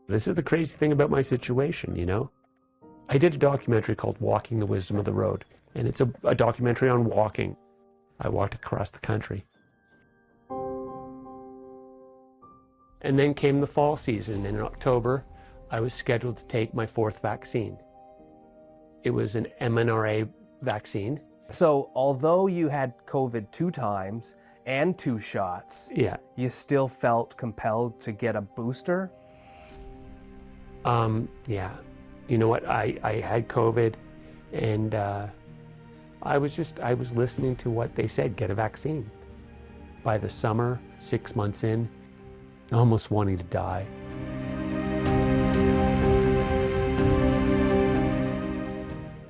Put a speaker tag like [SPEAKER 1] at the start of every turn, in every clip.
[SPEAKER 1] This is the crazy thing about my situation, you know? I did a documentary called Walking the Wisdom of the Road, and it's a documentary on walking. I walked across the country. And then came the fall season, and in October, I was scheduled to take my 4th vaccine. It was an mRNA vaccine.
[SPEAKER 2] So although you had COVID 2 times and 2 shots,
[SPEAKER 1] Yeah.
[SPEAKER 2] you still felt compelled to get a booster?
[SPEAKER 1] Yeah. You know what? I had COVID, and I was listening to what they said, get a vaccine. By the summer, 6 months in, almost wanting to die.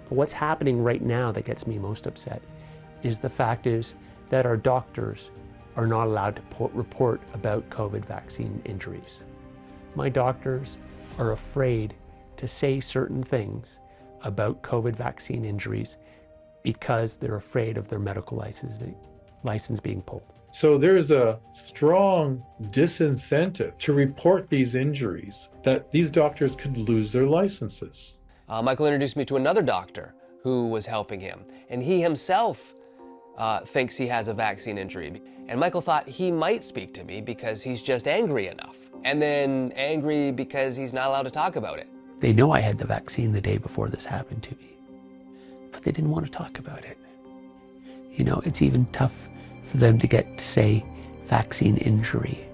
[SPEAKER 1] But what's happening right now that gets me most upset is the fact is that our doctors are not allowed to report about COVID vaccine injuries. My doctors are afraid to say certain things about COVID vaccine injuries because they're afraid of their medical license being pulled.
[SPEAKER 3] So there's a strong disincentive to report these injuries, that these doctors could lose their licenses.
[SPEAKER 4] Michael introduced me to another doctor who was helping him, and he himself thinks he has a vaccine injury. And Michael thought he might speak to me because he's just angry enough, and then angry because he's not allowed to talk about it.
[SPEAKER 1] They know I had the vaccine the day before this happened to me, but they didn't want to talk about it. You know, it's even tough for them to get to say vaccine injury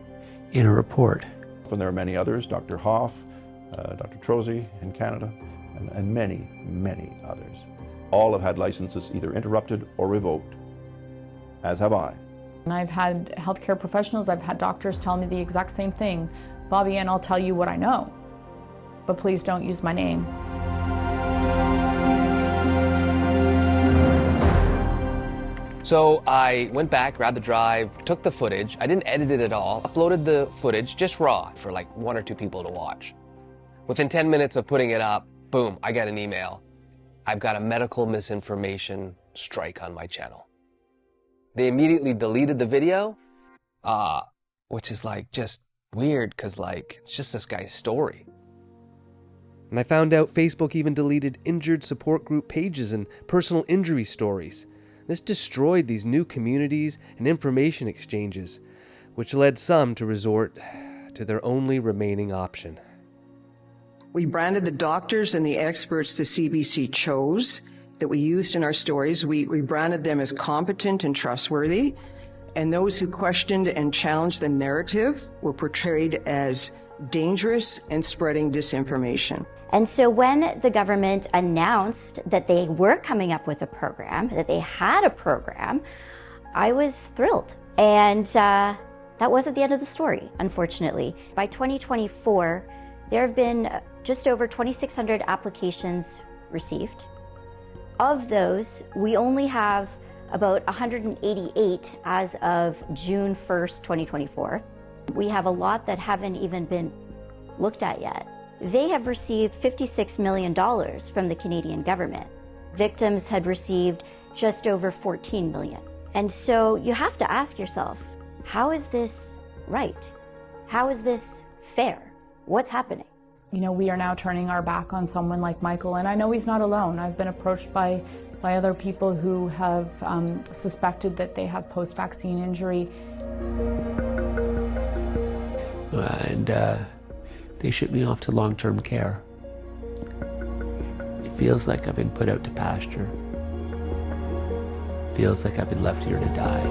[SPEAKER 1] in a report.
[SPEAKER 5] And there are many others, Dr. Hoff, Dr. Trozy in Canada, and many, many others. All have had licenses either interrupted or revoked, as have I.
[SPEAKER 6] And I've had healthcare professionals, I've had doctors tell me the exact same thing. Bobby, and I'll tell you what I know, but please don't use my name.
[SPEAKER 4] So I went back, grabbed the drive, took the footage. I didn't edit it at all. Uploaded the footage just raw for like 1 or 2 people to watch. Within 10 minutes of putting it up, boom, I got an email. I've got a medical misinformation strike on my channel. They immediately deleted the video, which is like just weird because like it's just this guy's story. And I found out Facebook even deleted injured support group pages and personal injury stories. This destroyed these new communities and information exchanges, which led some to resort to their only remaining option.
[SPEAKER 7] We branded the doctors and the experts the CBC chose that we used in our stories. We branded them as competent and trustworthy, and those who questioned and challenged the narrative were portrayed as dangerous and spreading disinformation.
[SPEAKER 8] And so when the government announced that they were coming up with a program, that they had a program, I was thrilled. And that wasn't the end of the story, unfortunately. By 2024, there have been just over 2,600 applications received. Of those, we only have about 188 as of June 1st, 2024. We have a lot that haven't even been looked at yet. They have received $56 million from the Canadian government. Victims had received just over $14 million. And so you have to ask yourself, how is this right? How is this fair? What's happening?
[SPEAKER 6] You know, we are now turning our back on someone like Michael, and I know he's not alone. I've been approached by other people who have suspected that they have post-vaccine injury.
[SPEAKER 1] And they shipped me off to long-term care. It feels like I've been put out to pasture. It feels like I've been left here to die.